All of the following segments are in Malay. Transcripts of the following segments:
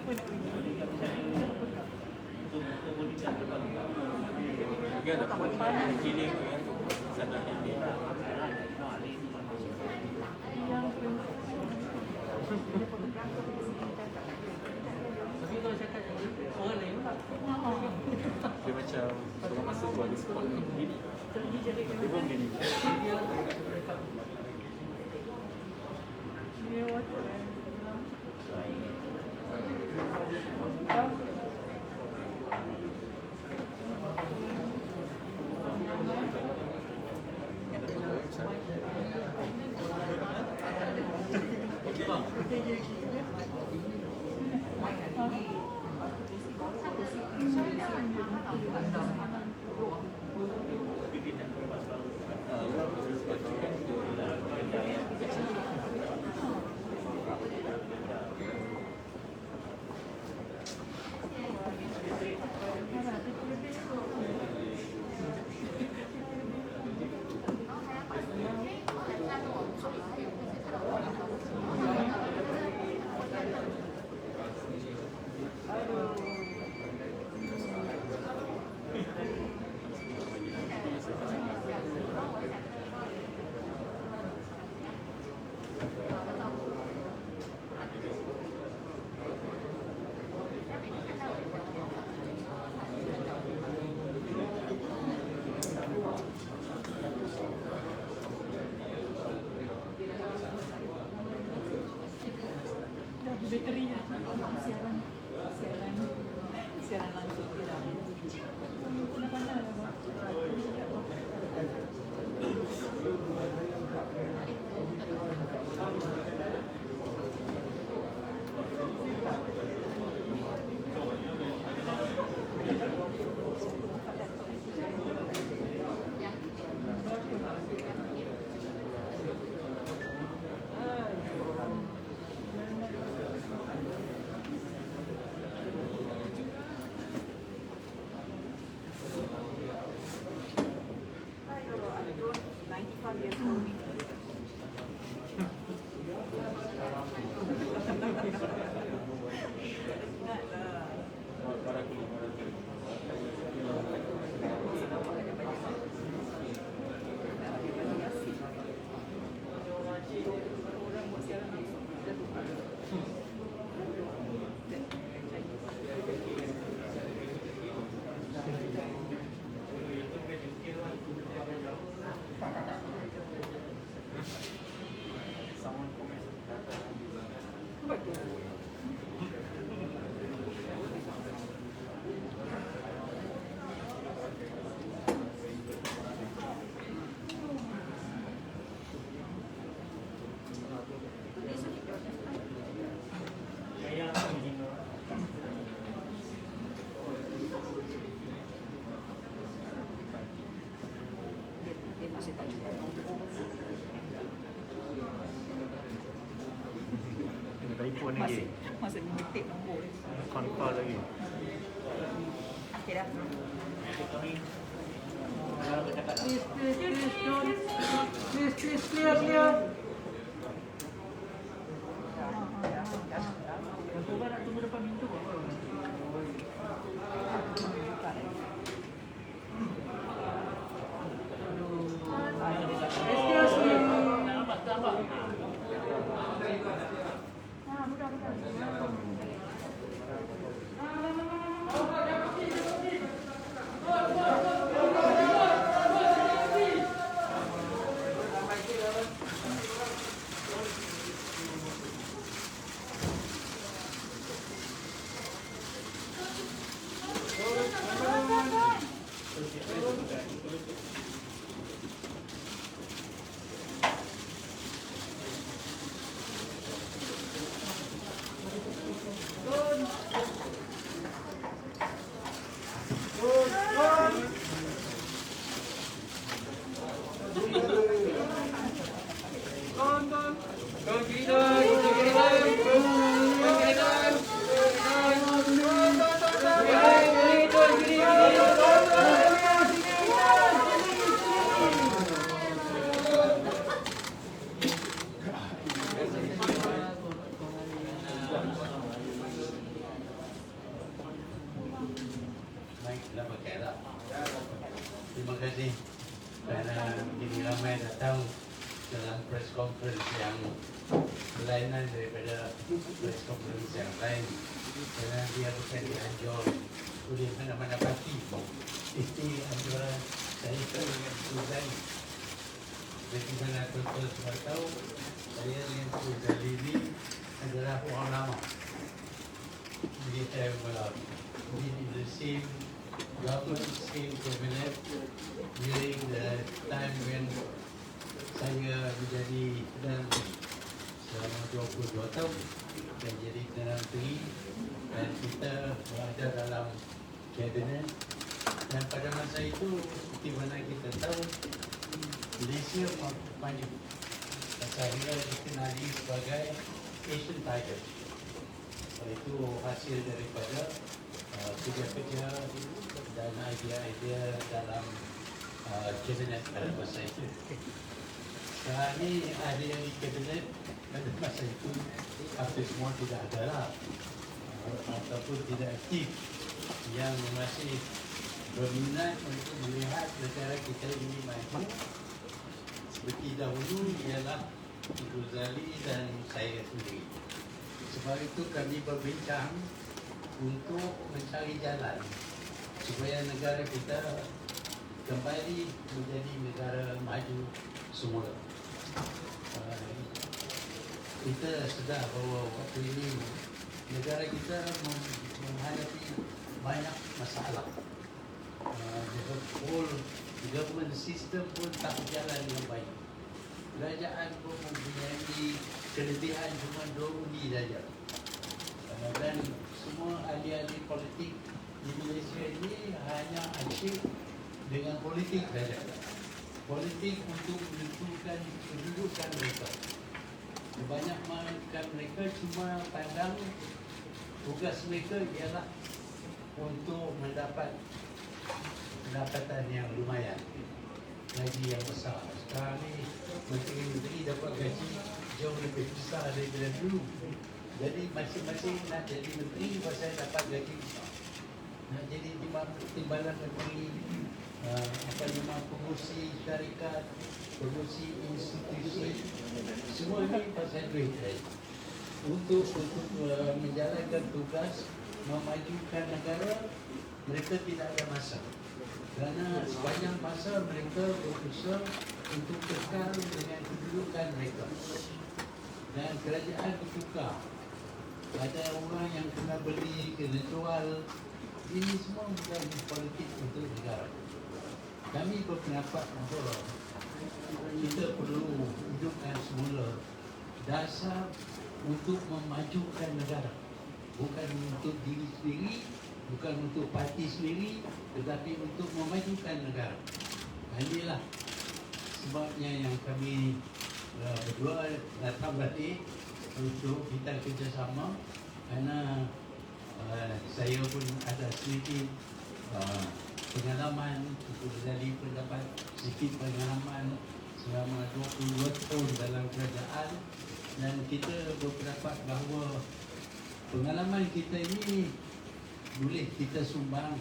Juga tak kirim kan sana ini. Dia macam sebelum masa tu ada spot gini. Dia pun gini. Baterinya siaran langsung tidak. Telefon lagi. Masih mengetik nombor dia. Konfal lagi. Okey dah. Please, clear. Kau nak tunggu depan pintu apa? conference yang berlainan daripada press conference yang lain, kerana dia bukan dianjur oleh mana-mana parti. Itu anjuran saya dengan Suzan. Jadi mana tuan-tuan semua tahu, saya dengan Suzan ini adalah orang lama. We have been in the same government, same cabinet during the time when saya menjadi Perdana Menteri selama 22 tahun dan jadi Perdana Menteri, dan kita berada dalam kabinet. Dan pada masa itu, seperti mana kita tahu, Malaysia maju. Saya dikenali sebagai Asian Tiger. Itu hasil daripada kerja-kerja dan idea-idea dalam kabinet pada masa itu. Sekarang ni ada yang di kabinet pada masa itu hampir semua tidak ada lah, ataupun tidak aktif, yang masih berminat untuk melihat negara kita ini maju seperti dahulu ialah Ibu Zali dan saya sendiri. Sebab itu kami berbincang untuk mencari jalan supaya negara kita kembali menjadi negara maju semula. Kita sedar bahawa waktu ini negara kita menghadapi banyak masalah. The whole government system pun tak berjalan dengan baik. Kerajaan pun mempunyai kelebihan cuma 2 undi saja. Dan semua ahli-ahli politik di Malaysia ini hanya asyik dengan politik saja. Politik untuk menentukan kedudukan mereka. Kebanyakan mereka cuma pandang tugas mereka ialah untuk mendapat pendapatan yang lumayan, gaji yang besar. Sekarang ni menteri-menteri dapat gaji jauh lebih besar daripada dulu. Jadi masing-masing nak jadi menteri pasal dapat gaji besar. Nak jadi timbalan menteri, pengurusi syarikat, pengurusi institusi, semua ini pasal duit. Untuk menjalankan tugas memajukan negara, mereka tidak ada masa. Kerana sepanjang masa mereka berusaha untuk kekal dengan kedudukan mereka. Dan kerajaan bertukar. Ada orang yang kena beli, kena jual. Ini semua bukan politik untuk negara. Kami berpendapat bahawa kita perlu hidupkan semula dasar untuk memajukan negara. Bukan untuk diri sendiri, bukan untuk parti sendiri, tetapi untuk memajukan negara. Inilah sebabnya yang kami berdua datang balik untuk kita kerjasama, kerana saya pun ada sedikit pengalaman, untuk jadi pendapat sedikit pengalaman selama 22 tahun dalam kerajaan, dan kita berpendapat bahawa pengalaman kita ini boleh kita sumbang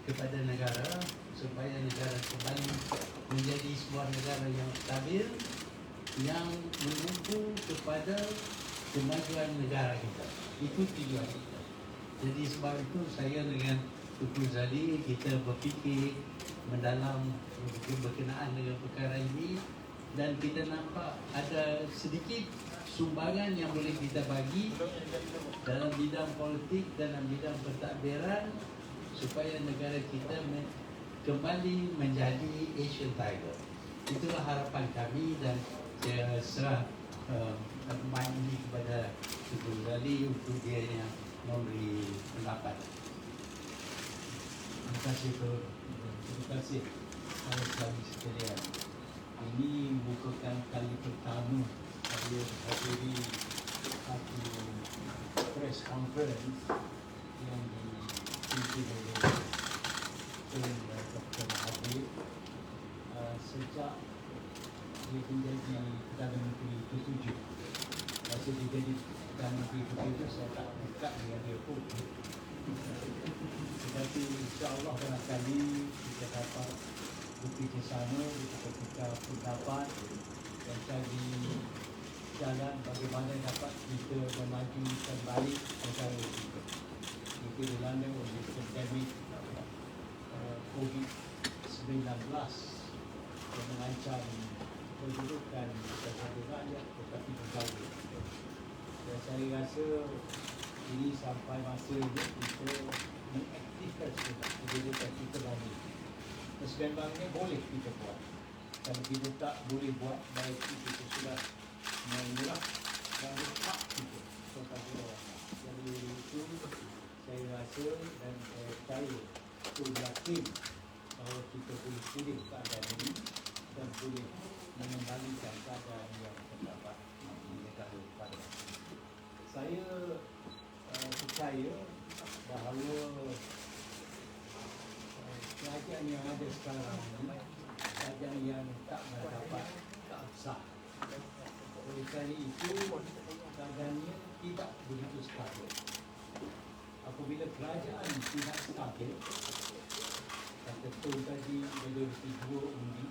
kepada negara supaya negara kembali menjadi sebuah negara yang stabil, yang menumpu kepada kemajuan negara kita. Itu tujuan kita. Jadi sebab itu saya dengan Tuku Zali kita berfikir mendalam berkenaan dengan perkara ini, dan kita nampak ada sedikit sumbangan yang boleh kita bagi dalam bidang politik, dalam bidang pentadbiran, supaya negara kita kembali menjadi Asian Tiger. Itulah harapan kami, dan saya serah mic ini kepada Tuku Zali untuk dia yang memberi pendapat. Terima kasih Prof. Terima kasih kami sekalian. Ini merupakan kali pertama saya menghadiri satu press conference yang dipimpin oleh Tuan Dr. Mahathir sejak dia menjadi Perdana Menteri ke-7. Masa dia jadi Perdana Menteri ke-7, saya tak dekat dengan dia pun. Tetapi insyaAllah barangkali kita dapat pergi ke sana, kita tukar pendapat, mencari jalan bagaimana dapat kita memajukan balik negara kita. Kita dilanda oleh pandemik COVID-19 yang mengancam kedudukan sebagai rakyat tetapi pegawai. Dan saya rasa ini sampai masa ini kita mengaktifkan kedudukan kita balik. Keseimbangannya boleh kita buat. Kalau kita tak boleh buat, baik kita sudah menyerah dan hak kita kepada orang. Jadi itu saya rasa dan saya percaya, saya yakin bahawa kita boleh pulih keadaan ini dan boleh mengembalikan keadaan yang terdapat di negara pada saya percaya bahawa kerajaan yang ada sekarang ini kerajaan yang tak mendapat keabsahan. Oleh kerana itu, keadaannya tidak begitu stabil. Apabila kerajaan tidak stabil, kata Tun tadi, majoriti 2 undi,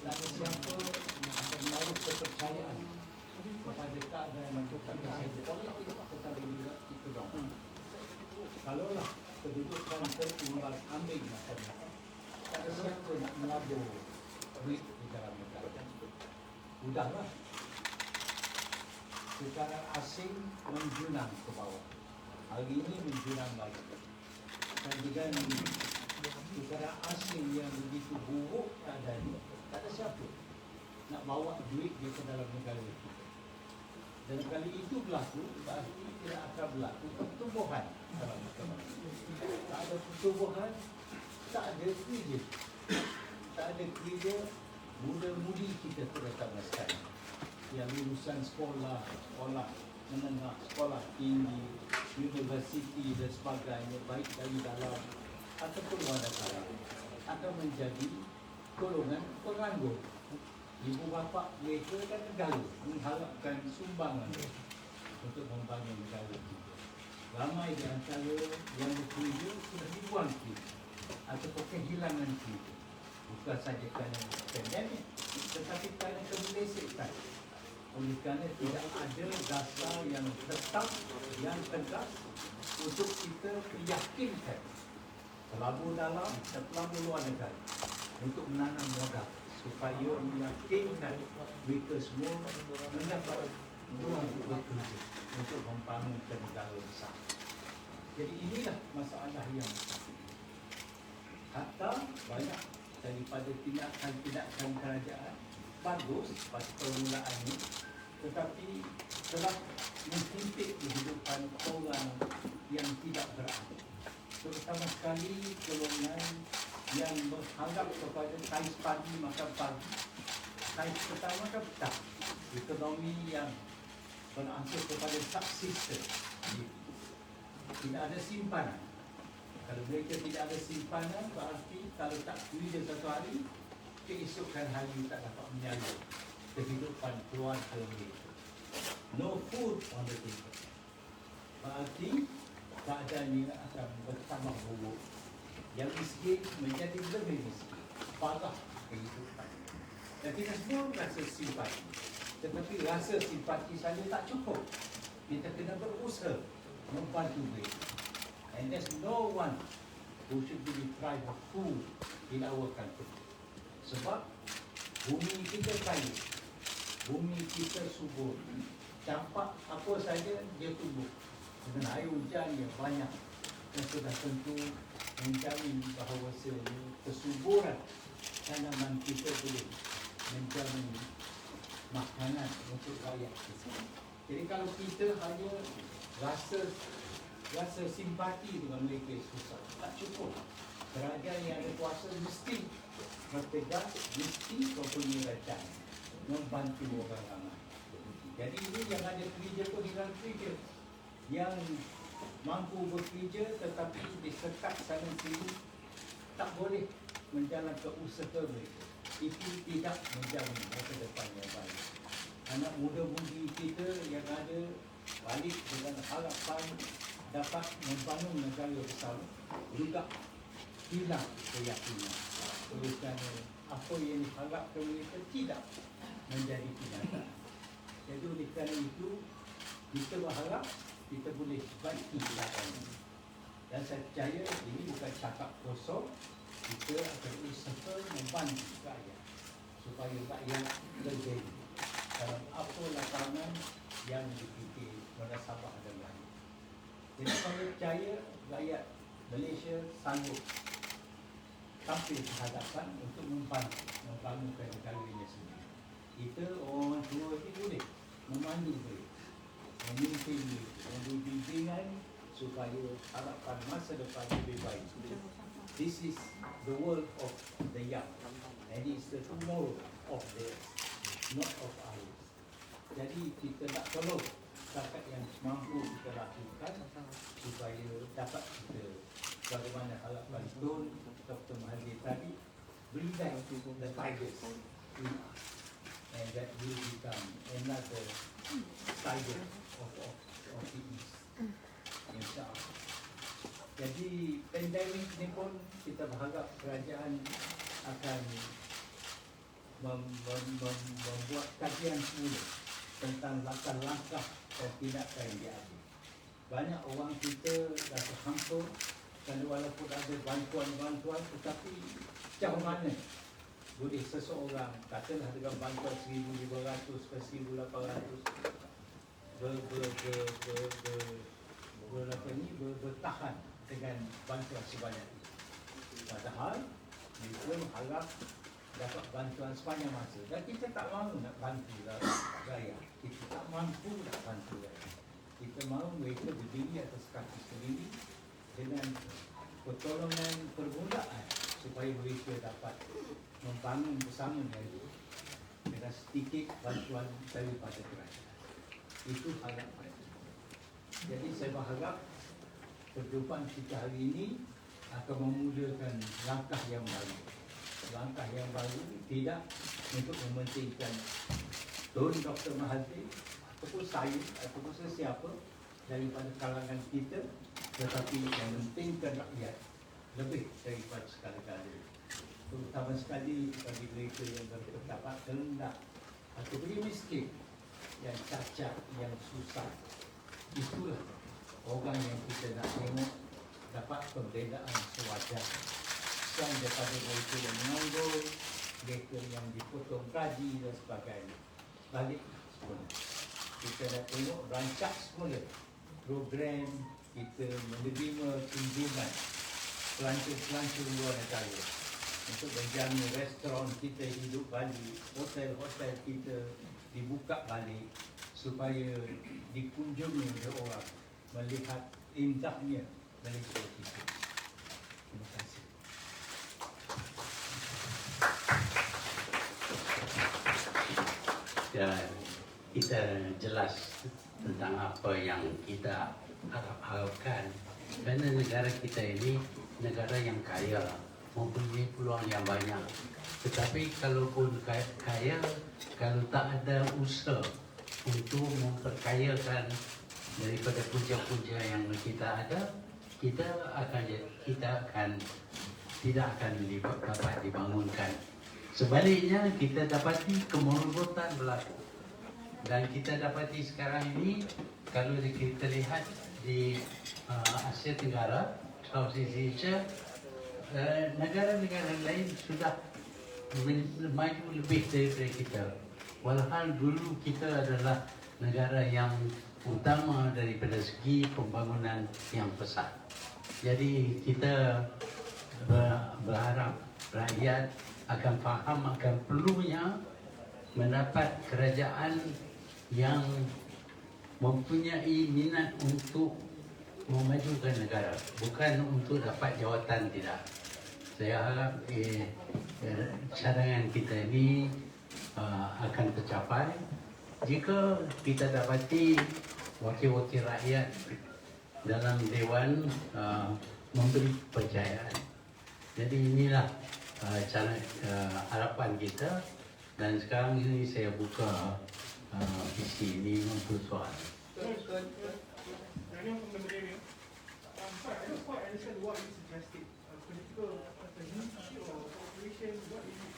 tak ada siapa yang akan menaruh kepercayaan kepada keadaan bukan sahaja politik tetapi juga ekonomi. Kalaulah kedudukan terimbal ambing masyarakat, tak ada siapa nak melabur duit di dalam negara. Udahlah, secara asing menjunang ke bawah. Hari ini menjunang lagi. Dan dengan secara asing yang begitu buruk keadaannya, tak ada siapa nak bawa duit dia ke dalam negara kita. Dan kali itu berlaku, berarti tidak akan berlaku pertumbuhan dalam negara. Tak ada pertumbuhan, tak ada kerja. Tak ada kerja, muda-mudi kita terutama sekali. Yang lulusan sekolah menengah, sekolah tinggi, universiti dan sebagainya, baik dari dalam ataupun luar negara, akan menjadi golongan penganggur. Ibu bapa mereka kan negara mengharapkan sumbangan untuk membangun negara kita. Ramai di antara yang bekerja sudah dibuang kerja ataupun kehilangan kerja. Bukan saja kerana pandemik, tetapi kerana kebilesekan. Oleh kerana tidak ada dasar yang tetap, yang tegas untuk kita meyakinkan pelabur dalam dan pelabur luar negara untuk menanam modal supaya meyakinkan mereka semua mendapat ruang bekerja untuk membangunkan negara besar. Jadi inilah masalah yang besar. Hatta banyak daripada tindakan kerajaan bagus pada permulaannya, tetapi telah menghimpit kehidupan orang yang tidak beradil. Terutama sekali golongan yang berharap kepada kais pagi makan pagi, kais petang makan petang. Ekonomi yang beransur kepada subsisten, tidak ada simpanan. Kalau mereka tidak ada simpanan, berarti kalau tak kerja satu hari, keesokan hari tak dapat menyalur kehidupan keluarga mereka. No food on the table. Berarti keadaan ini akan bertambah buruk. Yang miskin menjadi lebih miskin. Parah kehidupan. Dan kita semua rasa simpati. Tetapi rasa simpati saja tak cukup. Kita kena berusaha membantu mereka. And there's no one who should be deprived of food in our country. Sebab bumi kita kaya, bumi kita subur. Campak apa saja dia tumbuh. Dengan air hujan yang banyak dan sudah tentu menjamin bahawa kesuburan tanaman kita boleh menjamin makanan untuk rakyat kita. Jadi kalau kita hanya rasa simpati dengan mereka susah, tak cukup. Kerajaan yang ada kuasa mesti bertegas, mesti mempunyai rencana membantu orang ramai. Jadi ini yang ada kerja pun hilang kerja, yang mampu bekerja tetapi disekat sana sini tak boleh menjalankan usaha mereka. Itu tidak menjamin masa depan yang baik. Anak muda-mudi kita yang ada balik dengan harapan dapat membangun negara besar juga hilang keyakinan. Oleh kerana apa yang diharapkan mereka tidak menjadi kenyataan. Jadi oleh kerana itu, kita berharap kita boleh baiki gerakan ini. Dan saya percaya ini bukan cakap kosong, kita akan usaha membantu rakyat supaya rakyat lebih dalam apa lapangan yang dipikir oleh Sabah dan lain. Jadi saya percaya rakyat Malaysia sanggup tampil berhadapan untuk membangunkan negara ini sendiri. Kita orang tua ini boleh memandu boleh, memimpin boleh, memberi bimbingan supaya harapan masa depan lebih baik. This is the world of the young, and it's the tomorrow of theirs, not of ours. Jadi kita nak tolong setakat yang mampu kita lakukan supaya dapat kita bagaimana harapan Tun Dr. Mahathir tadi, bring back the tigers in us, and that will become another tiger of the East. InsyaAllah. Jadi pandemik ni pun kita berharap kerajaan akan membuat kajian semula tentang langkah-langkah dan tindakan yang diambil. Banyak orang kita rasa hampa kerana walaupun ada bantuan-bantuan, tetapi macam mana boleh seseorang, katalah dengan bantuan 1,500 ke 1,800 bertahan dengan bantuan sebanyak itu. Padahal mereka mengharap dapat bantuan sepanjang masa. Dan kita tak mahu nak bantu rakyat. Kita tak mampu nak bantu rakyat. Kita mahu mereka berdiri atas kaki sendiri dengan pertolongan permulaan supaya mereka dapat membangun bersama dengan sedikit bantuan daripada kerajaan. Itu harapan. Jadi saya berharap perjumpaan kita hari ini akan memudahkan langkah yang baru. Langkah yang baru tidak untuk mementingkan Tun Dr. Mahathir ataupun saya ataupun sesiapa daripada kalangan kita, tetapi yang mementingkan rakyat lebih daripada segala-galanya. Terutama sekali bagi mereka yang berpendapat rendah ataupun miskin, yang cacat, yang susah. Itulah orang yang kita nak tengok dapat pembedaan sewajar. Bukan daripada mereka yang menganggur, mereka yang dipotong gaji dan sebagainya. Balik semula. Kita nak tengok rancak semula program kita menerima kunjungan pelancong-pelancong luar negara untuk menjamin restoran kita hidup balik, hotel-hotel kita dibuka balik supaya dikunjungi oleh orang melihat indahnya Malaysia kita. Terima kasih. Dan kita jelas tentang apa yang kita harapkan, kerana negara kita ini negara yang kaya, mempunyai peluang yang banyak. Tetapi kalaupun kaya, kalau tak ada usaha untuk memperkayakan daripada punca-punca yang kita ada, kita tidak akan dapat dibangunkan. Sebaliknya, kita dapati kemerobotan berlaku. Dan kita dapati sekarang ini, kalau kita lihat di Asia Tenggara, Southeast Asia, negara-negara lain sudah maju lebih daripada kita. Walhal dulu kita adalah negara yang utama daripada segi pembangunan yang besar. Jadi kita berharap rakyat akan faham akan perlunya mendapat kerajaan yang mempunyai minat untuk memajukan negara, bukan untuk dapat jawatan, tidak. Saya harap cadangan kita ini akan tercapai jika kita dapati wakil-wakil rakyat dalam Dewan memberi kepercayaan. Jadi inilah harapan kita, dan sekarang ini saya buka PC ini untuk soal. Daniel from the Millennium. Sorry, I don't quite understand what you suggested. Political unity or cooperation,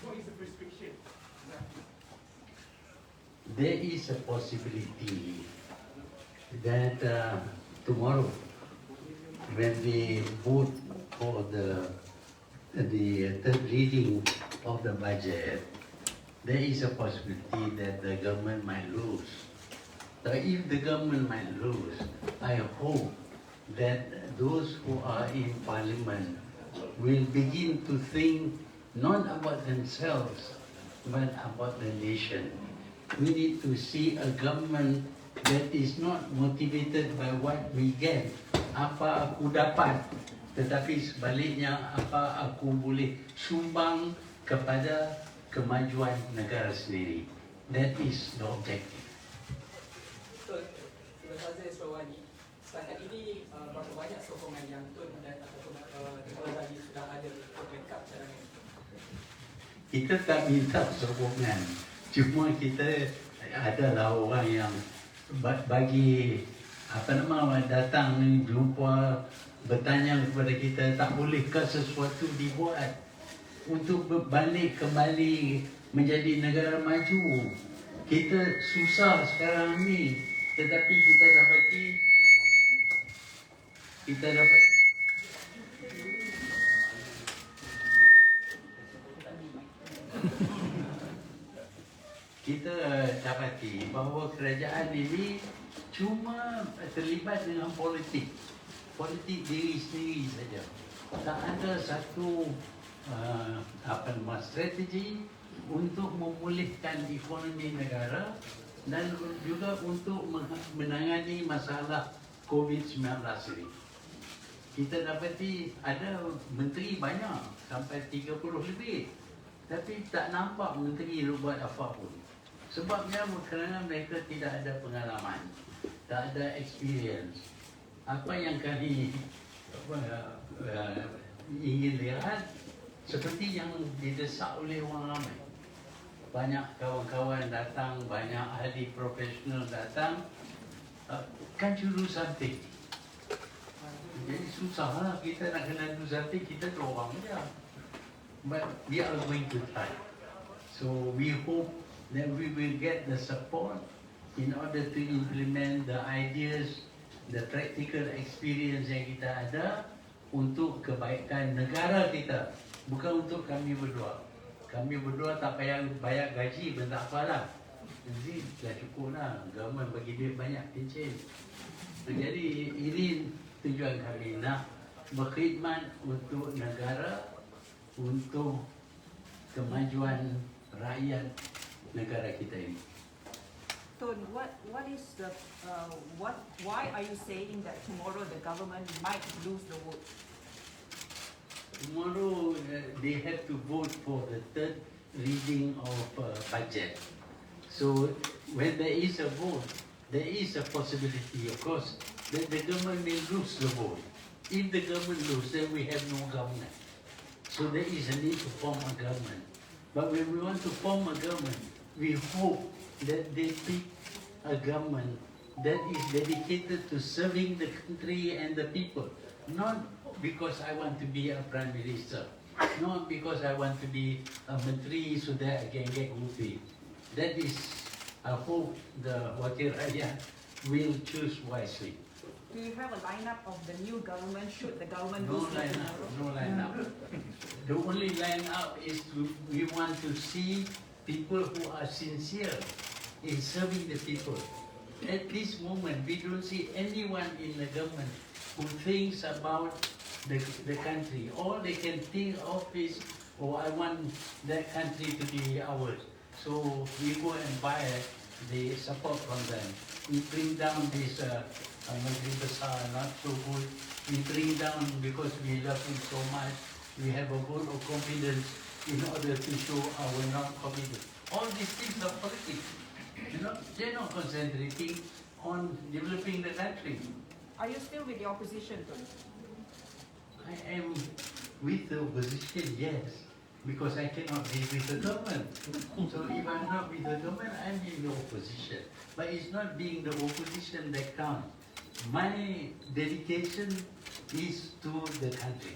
what is the prescription? Exactly. there is a possibility that tomorrow, when we vote for the third reading of the budget, there is a possibility that the government might lose. So if the government might lose, I hope that those who are in parliament will begin to think not about themselves, but about the nation. We need to see a government that is not motivated by what we get, apa aku dapat, tetapi sebaliknya apa aku boleh sumbang kepada kemajuan negara sendiri. That is the objective. Terima kasih Surwani. Setakat ini berapa banyak sokongan yang Tun dan ataupun Tuan Razali sudah ada untuk backup cadangan? Kita tak minta sokongan, cuma kita adalah orang yang bagi datang jumpa, bertanya kepada kita, tak bolehkah sesuatu dibuat untuk balik kembali menjadi negara maju. Kita susah sekarang ni, tetapi kita dapat kita dapati bahawa kerajaan ini cuma terlibat dengan politik diri sendiri saja. Tak ada satu strategi untuk memulihkan ekonomi negara dan juga untuk menangani masalah COVID-19 ini. Kita dapati ada menteri banyak, sampai 30 lebih, tapi tak nampak menteri buat apa pun. Sebabnya kerana mereka tidak ada pengalaman, tak ada experience. Apa yang kami ingin lihat seperti yang didesak oleh orang ramai. Banyak kawan-kawan datang, banyak ahli profesional datang. Can't you do something? Jadi susahlah kita nak kena do something, kita dorang saja. But we are going to try. So we hope that we will get the support in order to implement the ideas, the practical experience yang kita ada untuk kebaikan negara kita, bukan untuk kami berdua. Kami berdua tak payah bayar gaji pun tak apalah. Jadi dah cukup lah, government bagi duit banyak pencen. Jadi ini tujuan kami, nak berkhidmat untuk negara, untuk kemajuan rakyat negara kita ini. Tun, what is the why are you saying that tomorrow the government might lose the vote? Tomorrow they have to vote for the third reading of budget. So when there is a vote, there is a possibility, of course, that the government may lose the vote. If the government loses, then we have no government. So there is a need to form a government. But when we want to form a government, we hope that they pick a government that is dedicated to serving the country and the people. Not because I want to be a prime minister, not because I want to be a menteri so that I can get rupee. That is, I hope the Wakil Rakyat will choose wisely. Do you have a lineup of the new government should the government No lose the lineup, tomorrow? no lineup. The only lineup is we want to see people who are sincere in serving the people. At this moment, we don't see anyone in the government who thinks about the country. All they can think of is, oh, I want that country to be ours. So we go and buy the support from them. We bring down this Menteri Besar, not so good. We bring down because we love him so much. We have a vote of confidence in order to show our non-confidence. All these things are politics. They're not concentrating on developing the country. Are you still with the opposition, Tun? I am with the opposition, yes, because I cannot be with the government. So if I'm not with the government, I'm in the opposition. But it's not being the opposition that counts. My dedication is to the country.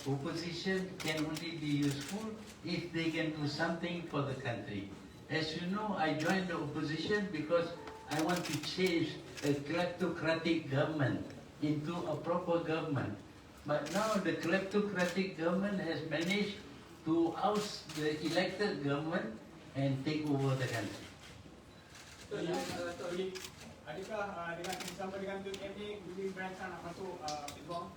Opposition can only be useful if they can do something for the country. As you know, I joined the opposition because I want to change a kleptocratic government into a proper government. But now the kleptocratic government has managed to oust the elected government and take over the country. Betul ya, Tok Lee. Adakah dengan bersama dengan Tun MA, Budi berancang nak masuk peluang?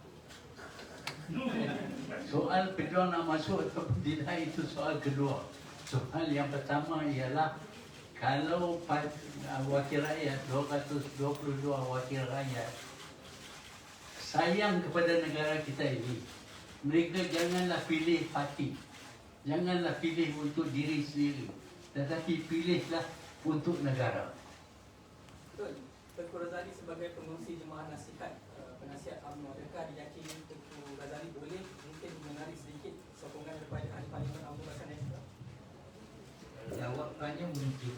Soal pejuang nak masuk atau tidak itu soal kedua. Soal yang pertama ialah kalau wakil rakyat, 222 wakil rakyat sayang kepada negara kita ini, mereka janganlah pilih parti, janganlah pilih untuk diri sendiri, tetapi pilihlah untuk negara. Betul. Tengku Razali sebagai pengungsi jemaah nasihat, penasihat UMNO, adakah diyakini Tengku Razali boleh mungkin menarik sedikit sokongan daripada ahli parlimen UMNO Barisan Nasional? Jawapannya mungkin.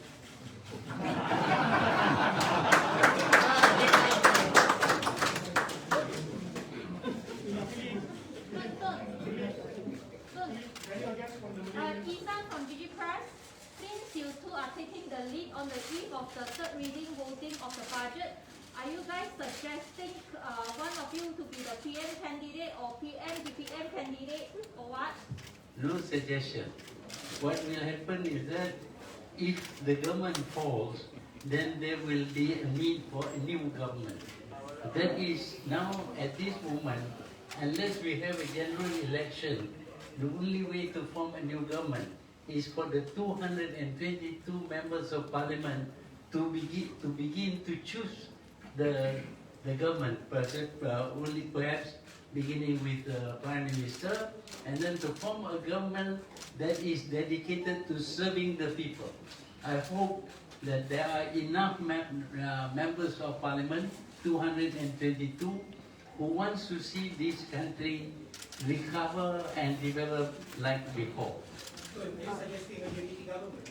Isan from Digi Press, since you two are taking the lead on the eve of the third reading voting of the budget, are you guys suggesting one of you to be the PM candidate or PM to PM candidate or what? No suggestion. What will happen is that if the government falls, then there will be a need for a new government. That is now at this moment, unless we have a general election, the only way to form a new government is for the 222 members of parliament to begin to choose the government, only perhaps beginning with the Prime Minister, and then to form a government that is dedicated to serving the people. I hope that there are enough members of parliament, 222, who wants to see this country recover and develop like before. So, are you suggesting a unity government?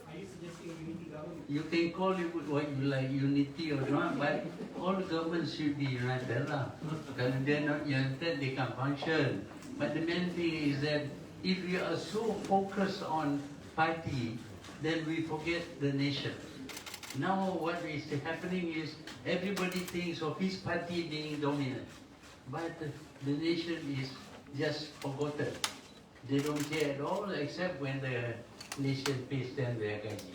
Are you suggesting a unity government? You can call it what you like, unity or not, but all governments should be united lah. Kalau they're not united, they can't function. But the main thing is that if we are so focused on party, then we forget the nation. Now what is happening is everybody thinks of his party being dominant, but the nation is just forgotten. They don't care at all except when the nation pays them their gaji.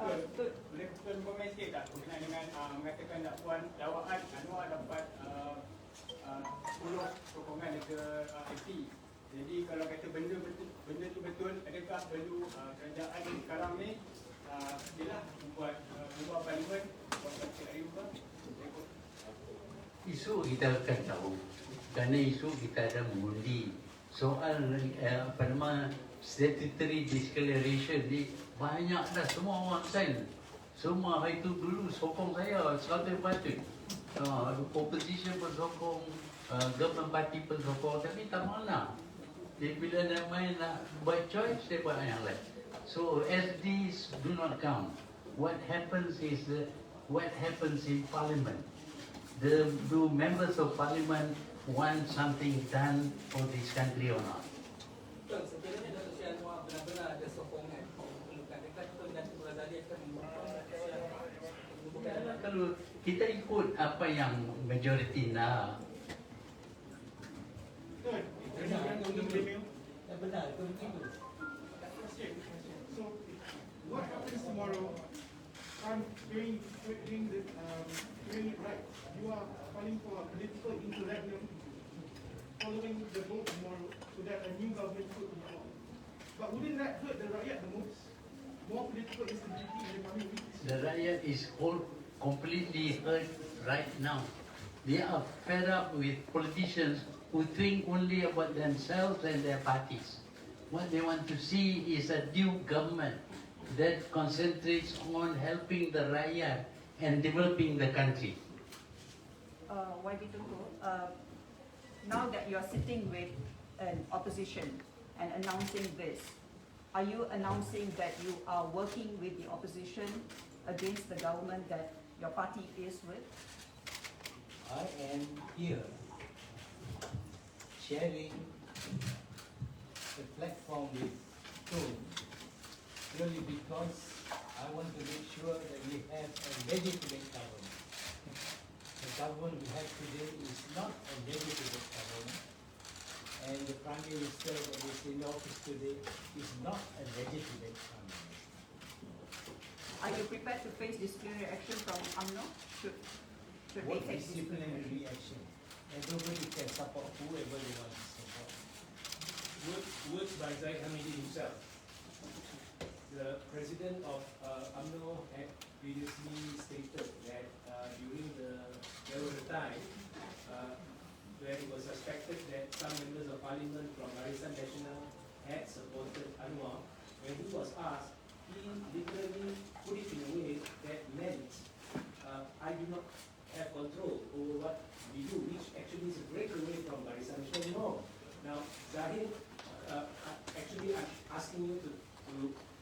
Boleh Tuan komen sikit tak berkenaan dengan mengatakan tak Puan Dawaan Anwar dapat 10 sokongan ke FT. Jadi kalau kata benda tu betul, adakah perlu kerajaan sekarang ni ialah membuat parlimen, buat parti Ayubah? Isu kita akan tahu, kerana isu kita ada mengundi. Soal statutory declaration ni banyak dah, semua orang sign. Semua itu dulu sokong saya 100%. Opposition pun sokong, government party pun sokong, tapi tak mahu. Jadi bila nak main nak buat choice, dia buat yang lain. So SDs do not count. What happens is what happens in parliament. Do members of parliament want something done for this country or not? Betul, sekiranya Dato' Sri Anwar benar-benar ada sokongan memerlukan, adakah Tun dan Tengku Razali akan membuka? Kalau kita ikut apa yang majoriti nak, Benar, itu begitu. So, what happens tomorrow? During it right, you are calling for a political interregnum following the vote tomorrow, so that a new government could be formed. But wouldn't that hurt the rakyat the most? More political instability in the coming weeks. the rakyat is all completely hurt right now. They are fed up with politicians who think only about themselves and their parties. What they want to see is a new government that concentrates on helping the rakyat and developing the country. YB Tunku, now that you are sitting with an opposition and announcing this, are you announcing that you are working with the opposition against the government that your party is with? I am here sharing the platform with Tun purely because I want to make sure that we have a legitimate government. The government we have today is not a legitimate government, and the Prime Minister that is in office today is not a legitimate Prime Minister. Are you prepared to face disciplinary action from UMNO? Should they What take disciplinary reaction? Everybody can support whoever they want to support. Words by Zaid Hamidi himself. The president of UMNO had previously stated that during there was a time where it was suspected that some members of parliament from Barisan Nasional had supported Anwar. When he was asked, he literally put it in a way that meant I do not have control over what we do, which actually is a breakaway from Barisan Nasional. Now, Zahid, actually I'm asking you to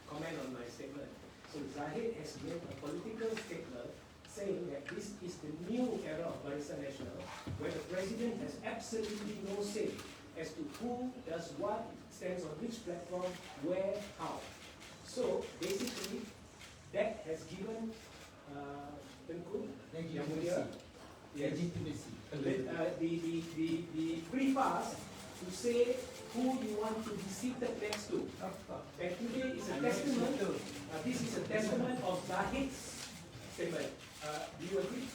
comment on my statement. So Zahid has made a political statement saying that this is the new era of Barisan Nasional, where the president has absolutely no say as to who does what, stands on which platform, where, how. So basically, that has given Tengku Yang Mulia Legitimacy. the free pass to say who you want to be seated next to. And today is a testament. This is a testament of Zahid's statement. Do you agree?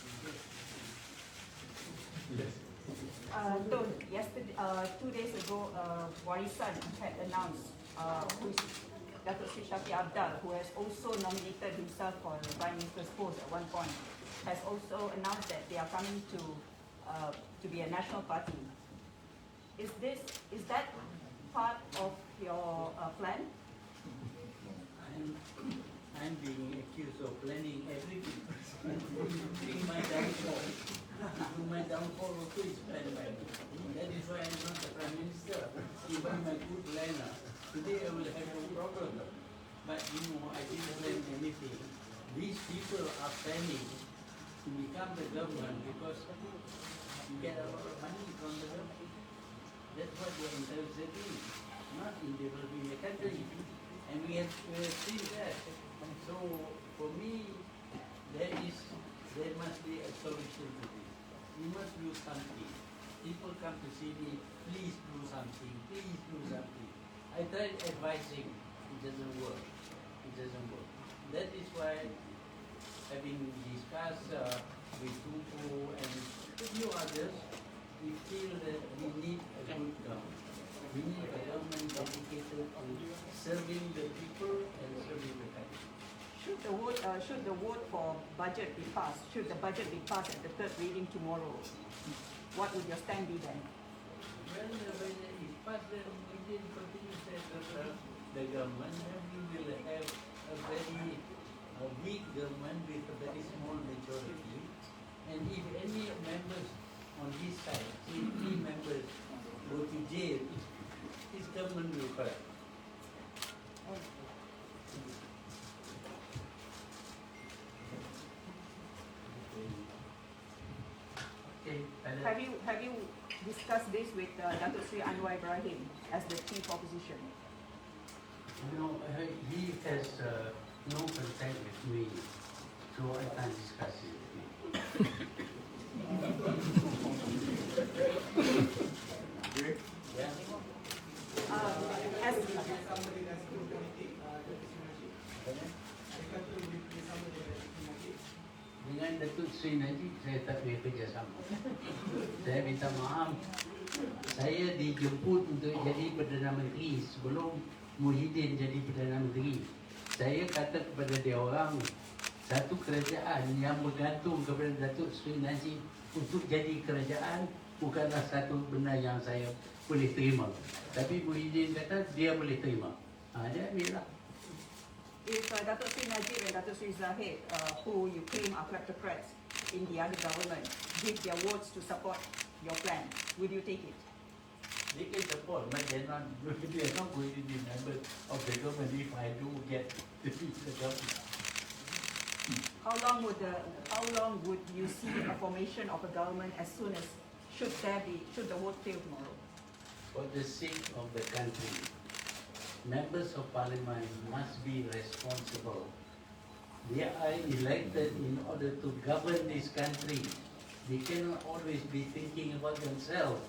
Tun, yesterday, 2 days ago, Warisan had announced who is Datuk Sri Shafie Abdal, who has also nominated himself for the Prime Minister's post at one point, has also announced that they are coming to be a national party. Is that part of your plan? I'm being accused of planning everything. Including my downfall. My downfall also is planned by me. That is why I'm not the Prime Minister. Even my good planner. Today I will have no problem. But you know, I didn't plan anything. These people are planning to become the government because you get a lot of money from the government. That's what they are interested in. Not in developing the country. And we have seen that. So for me, there must be a solution to this. We must do something. People come to see me, please do something, please do something. I tried advising, it doesn't work. It doesn't work. That is why having discussed with Tunku and a few others, we feel that we need a good government. We need a government dedicated to serving the people and serving the country. Should the vote for budget be passed? Should the budget be passed at the third reading tomorrow? What would your stand be then? Well, when it is passed, then we will continue to serve the government, and we will have a very weak government with a very small majority. And if any members on this side, say 3 members, go to jail, this government will collapse. Okay, Have you discussed this with Datuk Sri Anwar Ibrahim as the chief opposition? No, he has no contact with me, so I can't discuss it with him. Yeah. As Dengan Datuk Sri Najib, saya tak boleh kerjasama. Saya minta maaf. Saya dijemput untuk jadi Perdana Menteri sebelum Muhyiddin jadi Perdana Menteri. Saya kata kepada dia orang, satu kerajaan yang bergantung kepada Datuk Sri Najib untuk jadi kerajaan bukanlah satu benda yang saya boleh terima. Tapi Muhyiddin kata dia boleh terima. Dia ambil lah. if Datuk Sri Najib and Datuk Sri Zahid, who you claim are kleptocrats in the other government, give their votes to support your plan, will you take it? They can support, but they're not going to be members of the government if I do get to be the government. How long would you see a formation of a government as soon as should the vote fail tomorrow? For the sake of the country, members of parliament must be responsible. They are elected in order to govern this country. They cannot always be thinking about themselves.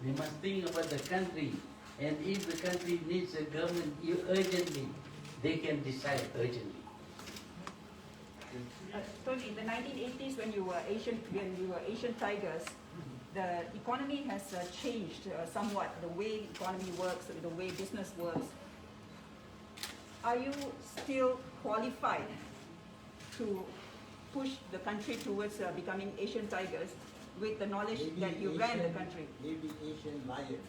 They must think about the country. And if the country needs a government urgently, they can decide urgently. Tony, in the 1980s when you were Asian Tigers, the economy has changed somewhat, the way economy works, the way business works. Are you still qualified to push the country towards becoming Asian Tigers with the knowledge that you ran the country? Maybe Asian lion.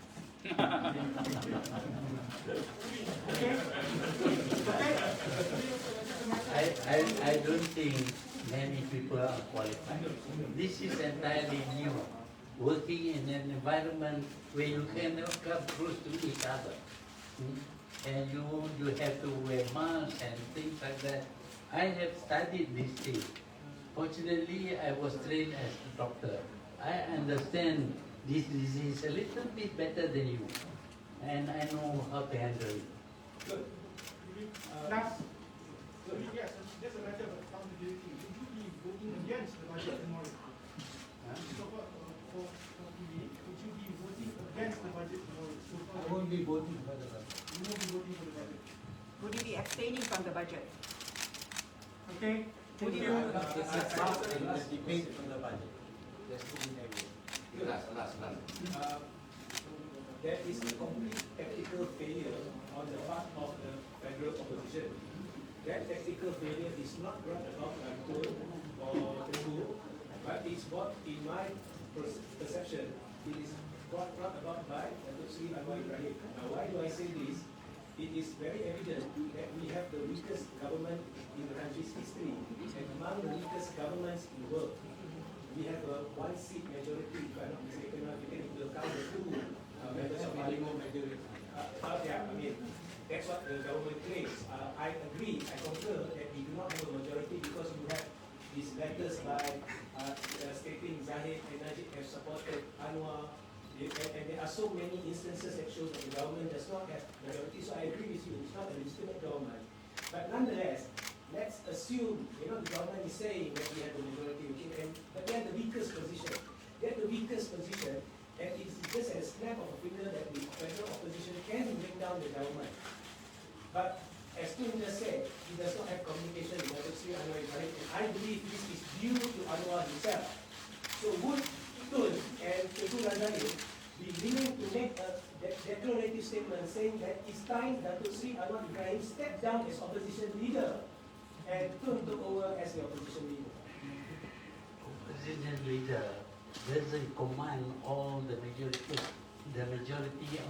I don't think many people are qualified. This is entirely new. Working in an environment where you cannot come close to each other. And you have to wear masks and things like that. I have studied these things. Fortunately, I was trained as a doctor. I understand this disease a little bit better than you. And I know how to handle it. Good. Last. Yes, just a matter of accountability. Would you be voting against the budget tomorrow? So for TV, would you be voting against the budget tomorrow? So I won't be voting for the budget. you won't be voting for the budget. Would you be abstaining from the budget? Okay? Would you? The debate on the budget. Just to be negative. There is a complete tactical failure on the part of the federal opposition. That tactical failure is not brought about by Tun or Tengku, but it's what, in my perception, it is brought about by Datuk Seri Anwar Ibrahim. Now, why do I say this? It is very evident that we have the weakest government in the country's history, and among the weakest governments in the world. We have a one-seat majority, if I'm not mistaken, taking into account the two members of parliament majority. Yeah, I mean, that's what the government claims. I agree, I concur that we do not have a majority because we have these letters by stating Zahid and Najib have supported Anwar, and there are so many instances that show that the government does not have majority. So I agree with you, it's not a legitimate government. But nonetheless, let's assume, the government is saying that we have the majority, but they are the weakest position. They are the weakest position, and it's just a snap of a finger that the federal opposition can bring down the government. But as Tun just said, he does not have communication with Datuk Seri Anwar Ibrahim, and I believe this is due to Anwar himself. So would Tun and Tengku Razali be willing to make a declarative statement saying that it's time Datuk Seri Anwar Ibrahim stepped down as opposition leader and Tun took over as the opposition leader? Opposition leader doesn't command all the majority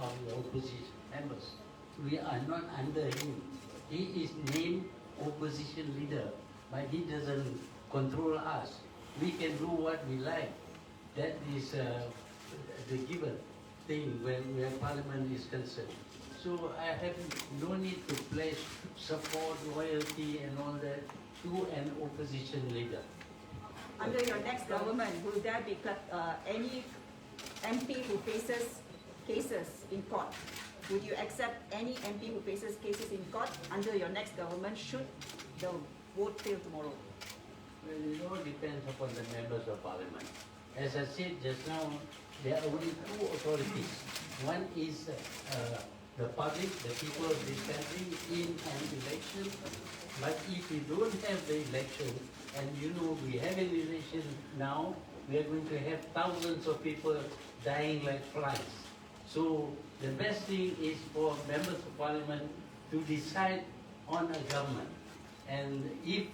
of the opposition members. We are not under him. He is named opposition leader, but he doesn't control us. We can do what we like. That is the given thing where parliament is concerned. So I have no need to pledge support, loyalty and all that to an opposition leader. Under your next government, will there be any MP who faces cases in court? Would you accept any MP who faces cases in court under your next government should the vote fail tomorrow? Well, it all depends upon the members of parliament. As I said just now, there are only two authorities. One is the public, the people of this country in an election. But if we don't have the election, and we have an election now, we are going to have thousands of people dying like flies. So the best thing is for members of parliament to decide on a government. And if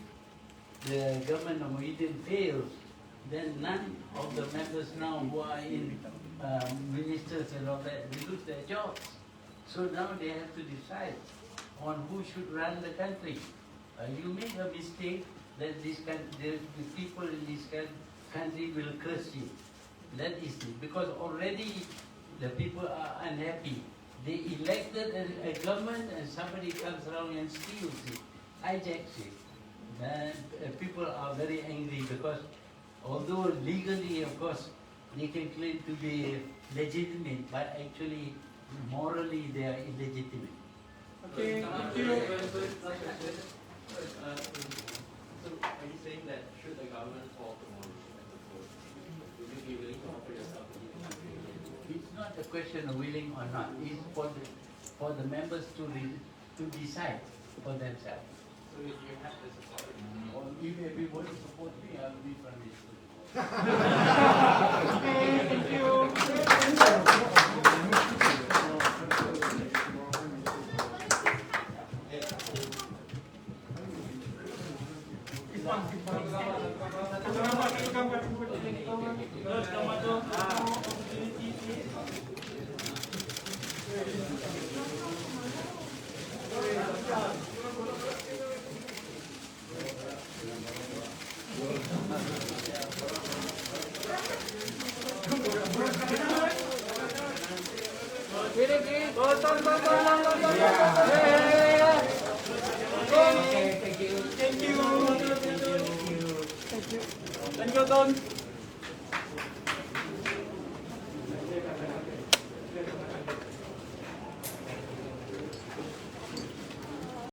the government of Muhyiddin fails, then none of the members now who are in ministers and all that will lose their jobs. So now they have to decide on who should run the country. You make a mistake, that the people in this country will curse you. That is it. Because already the people are unhappy. They elected a government and somebody comes around and steals it, hijacks it. Then people are very angry because although legally, of course, they can claim to be legitimate, but actually, morally, they are illegitimate. Okay, thank you. So are you saying that should the government fall tomorrow, would you be willing to offer yourself to lead the country again? It's not a question of willing or not. It's for the members to decide for themselves. So if you have the support, Or if everybody support me, I'll be Prime Minister. Okay, thank you. Thank you. Thank you, Don.